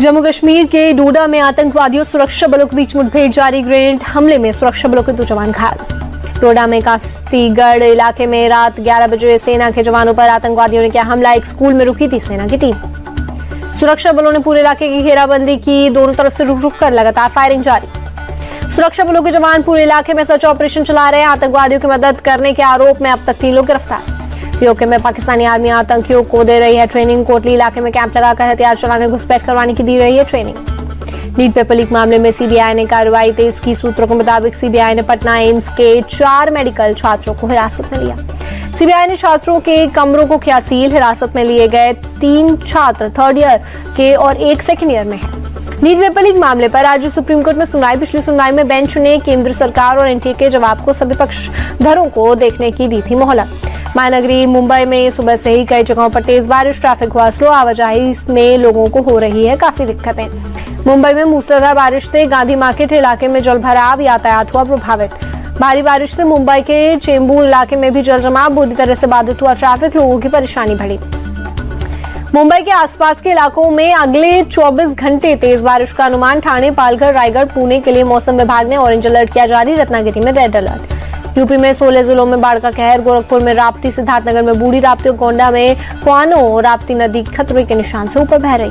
जम्मू कश्मीर के डोडा में आतंकवादियों सुरक्षा बलों के बीच मुठभेड़ जारी। ग्रेनेड हमले में सुरक्षा बलों के 2 जवान घायल। डोडा में कास्टीगढ़ इलाके में रात 11 बजे सेना के जवानों पर आतंकवादियों ने किया हमला। एक स्कूल में रुकी थी सेना की टीम। सुरक्षा बलों ने पूरे इलाके की घेराबंदी की। दोनों तरफ से रुक कर लगातार फायरिंग जारी। सुरक्षा बलों के जवान पूरे इलाके में सर्च ऑपरेशन चला रहे हैं। आतंकवादियों की मदद करने के आरोप में अब तक 3 लोग गिरफ्तार। पीओके में पाकिस्तानी आर्मी आतंकियों को दे रही है ट्रेनिंग। कोटली इलाके में कैंप लगाकर हथियार चलाने, घुसपैठ करवाने की दी रही है ट्रेनिंग। नीट पेपर लीक मामले में सीबीआई ने कार्रवाई तेज की। सूत्रों के मुताबिक सीबीआई ने पटना एम्स के 4 मेडिकल छात्रों को हिरासत में लिया। सीबीआई ने छात्रों के कमरों को किया सील। हिरासत में लिए गए 3 छात्र 3rd ईयर के और 1 2nd ईयर में है। नीट पेपर लीक मामले पर आज सुप्रीम कोर्ट में सुनवाई। पिछली सुनवाई में बेंच ने केंद्र सरकार और एनटीए के जवाब को सभी पक्षधरों को देखने की दी थी मोहलत। महानगरी मुंबई में सुबह से ही कई जगहों पर तेज बारिश। ट्रैफिक हुआ स्लो। आवाजाही में लोगों को हो रही है काफी दिक्कतें। मुंबई में मूसलाधार बारिश से गांधी मार्केट इलाके में जलभराव, यातायात हुआ प्रभावित। भारी बारिश से मुंबई के चेंबूर इलाके में भी जल जमाव बुरी तरह से बाधित हुआ ट्रैफिक। लोगों की परेशानी बढ़ी। मुंबई के आसपास के इलाकों में अगले 24 घंटे तेज बारिश का अनुमान। ठाणे, पालघर, रायगढ़, पुणे के लिए मौसम विभाग ने ऑरेंज अलर्ट किया जारी। रत्नागिरी में रेड अलर्ट। यूपी में 16 जिलों में बाढ़ का कहर। गोरखपुर में राप्ती, सिद्धार्थनगर में बूढ़ी राप्ती और गोंडा में क्वानो राप्ती नदी खतरे के निशान से ऊपर बह रही।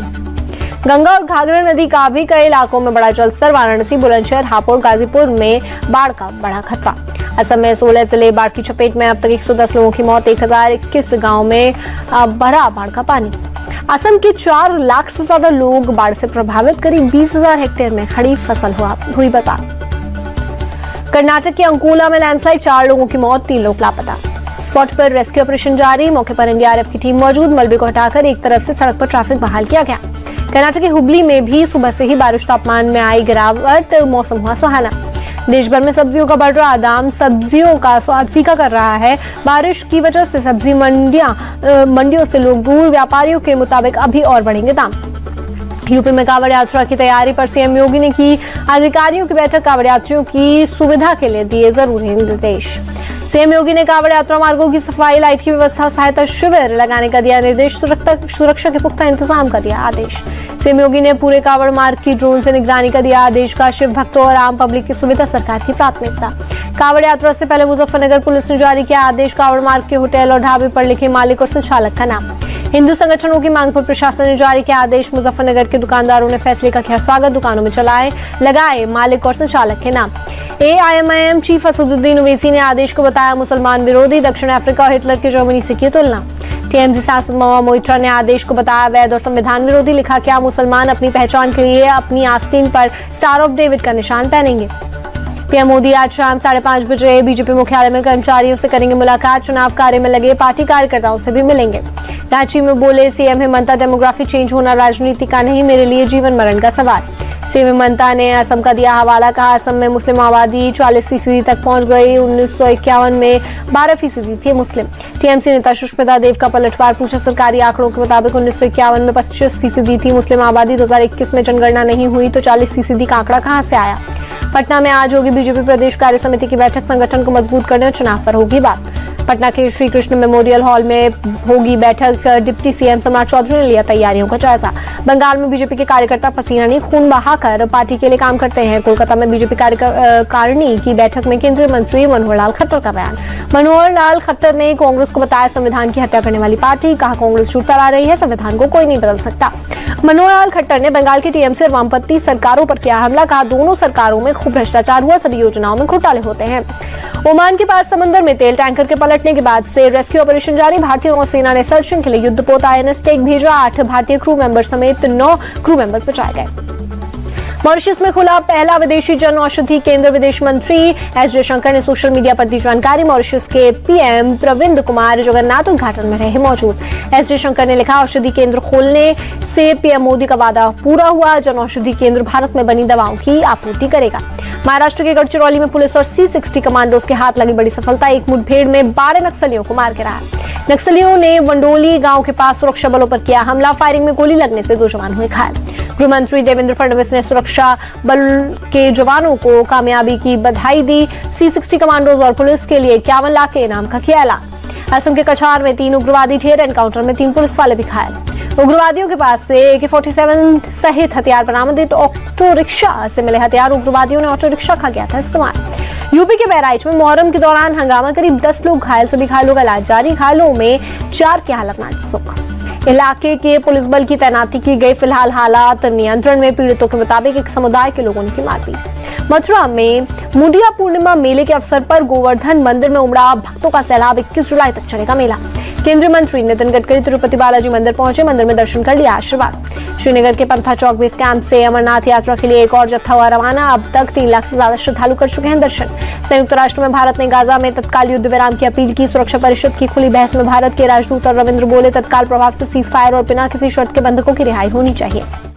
गंगा और घाघरा नदी का भी कई इलाकों में बड़ा जलस्तर। वाराणसी, बुलंदशहर, हापुड़, गाजीपुर में बाढ़ का बड़ा खतरा। असम में 16 जिले बाढ़ की चपेट में। अब तक 110 लोगों की मौत। 1021 गाँव में भरा बाढ़ का पानी। असम के 4 लाख से ज्यादा लोग बाढ़ से प्रभावित। करीब 20,000 हेक्टेयर में खड़ी फसल हुई बर्बाद। कर्नाटक के अंकोला में लैंडस्लाइड। 4 लोगों की मौत, 3 लोग लापता। स्पॉट पर रेस्क्यू ऑपरेशन जारी। मौके पर एनडीआरएफ की टीम मौजूद। मलबे को हटाकर एक तरफ से सड़क पर ट्रैफिक बहाल किया गया। कर्नाटक के हुबली में भी सुबह से ही बारिश, तापमान में आई गिरावट। मौसम हुआ सुहाना। देश भर में सब्जियों का बढ़ रहा दाम सब्जियों का स्वाद फीका कर रहा है। बारिश की वजह से सब्जी मंडियों से लोग दूर। व्यापारियों के मुताबिक अभी और बढ़ेंगे दाम। यूपी में कांवड़ यात्रा की तैयारी पर सीएम योगी ने की अधिकारियों की बैठक। कांवड़ यात्रियों की सुविधा के लिए दिए जरूरी निर्देश। सीएम योगी ने कांवड़ यात्रा मार्गों की सफाई, लाइट की व्यवस्था, सहायता शिविर लगाने का दिया निर्देश। सुरक्षा के पुख्ता इंतजाम का दिया आदेश। सीएम योगी ने पूरे कांवड़ मार्ग की ड्रोन से निगरानी का दिया आदेश। का शिव भक्तों और आम पब्लिक की सुविधा सरकार की प्राथमिकता। कांवड़ यात्रा से पहले मुजफ्फरनगर पुलिस ने जारी किया आदेश। कांवड़ मार्ग के होटल और ढाबे पर लिखे मालिक और संचालक का नाम। हिंदू संगठनों की मांग पर प्रशासन ने जारी किया आदेश। मुजफ्फरनगर के दुकानदारों ने फैसले का किया स्वागत। दुकानों में लगाए मालिक और संचालक के नाम। एआईएमआईएम चीफ असदुद्दीन ओवैसी ने आदेश को बताया मुसलमान विरोधी। दक्षिण अफ्रीका और हिटलर की जर्मनी से की तुलना। टीएमसी सांसद महुआ मोइत्रा ने आदेश को बताया वैध और संविधान विरोधी। लिखा क्या मुसलमान अपनी पहचान के लिए अपनी आस्तीन पर स्टार ऑफ डेविड का निशान पहनेंगे। पीएम मोदी आज शाम 5:30 बजे बीजेपी मुख्यालय में कर्मचारियों से करेंगे मुलाकात। चुनाव कार्य में लगे पार्टी कार्यकर्ताओं से भी मिलेंगे। रांची में बोले सीएम हेमंता, डेमोग्राफी चेंज होना राजनीति का नहीं, मेरे लिए जीवन मरण का सवाल। सीएम हेमंता ने असम का दिया हवाला। कहा असम में मुस्लिम आबादी 40% तक पहुंच गई। 1951 में 12% थी मुस्लिम। टीएमसी नेता सुष्मिता देव का पलटवार। पूछा सरकारी आंकड़ों के मुताबिक 1951 में 25% थी मुस्लिम आबादी। 2021 में जनगणना नहीं हुई तो 40% का आंकड़ा कहां से आया। पटना में आज होगी बीजेपी प्रदेश कार्य समिति की बैठक। संगठन को मजबूत करने और चुनाव पर होगी बात। पटना के श्री कृष्ण मेमोरियल हॉल में होगी बैठक। डिप्टी सीएम सम्राट चौधरी ने लिया तैयारियों का जायजा। बंगाल में बीजेपी के कार्यकर्ता पसीना नहीं खून बहाकर पार्टी के लिए काम करते हैं। कोलकाता में बीजेपी कार्यकारिणी की बैठक में केंद्रीय मंत्री मनोहर लाल खट्टर का बयान। मनोहर लाल खट्टर ने कांग्रेस को बताया संविधान की हत्या करने वाली पार्टी। कहा कांग्रेस झूठ फैला रही है, संविधान को कोई नहीं बदल सकता। मनोहर लाल खट्टर ने बंगाल की टीएमसी और वामपंथी सरकारों पर किया हमला। कहा दोनों सरकारों में खूब भ्रष्टाचार हुआ, सभी योजनाओं में घोटाले होते हैं। ओमान के पास समंदर में तेल टैंकर के पलटने के बाद से रेस्क्यू ऑपरेशन जारी। भारतीय नौसेना ने सर्चिंग के लिए युद्धपोत INS तेग भेजा। 8 भारतीय क्रू मेंबर समेत 9 क्रू मेंबर्स बचाए गए। मॉरिशस में खुला पहला विदेशी जन औषधि केंद्र। विदेश मंत्री एस जयशंकर ने सोशल मीडिया पर दी जानकारी। मॉरिशस के पीएम प्रविंद कुमार जगन्नाथ उद्घाटन में रहे मौजूद। एस जयशंकर ने लिखा औषधि केंद्र खोलने से पीएम मोदी का वादा पूरा हुआ। जन औषधि केंद्र भारत में बनी दवाओं की आपूर्ति करेगा। महाराष्ट्र के गढ़चिरौली में पुलिस और C60 कमांडोज के हाथ लगी बड़ी सफलता। एक मुठभेड़ में 12 नक्सलियों को मार गिराया। नक्सलियों ने वंडोली गांव के पास सुरक्षा बलों पर किया हमला। फायरिंग में गोली लगने से 2 जवान हुए घायल। गृह मंत्री देवेंद्र फडणवीस ने सुरक्षा बल के जवानों को कामयाबी की बधाई दी। C60 कमांडोज और पुलिस के लिए 51 लाख के इनाम का किया ऐलान। असम के कछार में 3 उग्रवादी ढेर। एनकाउंटर में 3 पुलिस वाले भी घायल। उग्रवादियों के पास से AK-47 सहित हथियार बरामद। ऑटो रिक्शा से मिले हथियार उग्रवादियों ने ऑटो रिक्शा का किया था इस्तेमाल। यूपी के बहराइच में मुहर्रम के दौरान हंगामा, करीब 10 लोग घायल, सभी घायलों का इलाज जारी। घायलों में 4 की हालत नाजुक। इलाके के पुलिस बल की तैनाती की गई, फिलहाल हालात नियंत्रण में। पीड़ितों के मुताबिक एक समुदाय के लोगों ने की मारपीट। मथुरा में मुंडिया पूर्णिमा मेले के अवसर पर गोवर्धन मंदिर में उमड़ा भक्तों का सैलाब। 21 जुलाई तक चलेगा मेला। केंद्रीय मंत्री नितिन गडकरी तिरुपति बालाजी मंदिर पहुंचे, मंदिर में दर्शन कर लिया आशीर्वाद। श्रीनगर के पंथा चौक बेस कैंप से अमरनाथ यात्रा के लिए एक और जत्था हुआ रवाना। अब तक 3 लाख से ज्यादा श्रद्धालु कर चुके हैं दर्शन। संयुक्त राष्ट्र में भारत ने गाजा में तत्काल युद्ध विराम की अपील की। सुरक्षा परिषद की खुली बहस में भारत के राजदूत और रविंद्र बोले, तत्काल प्रभाव से सीज फायर और बिना किसी शर्त के बंधकों की रिहाई होनी चाहिए।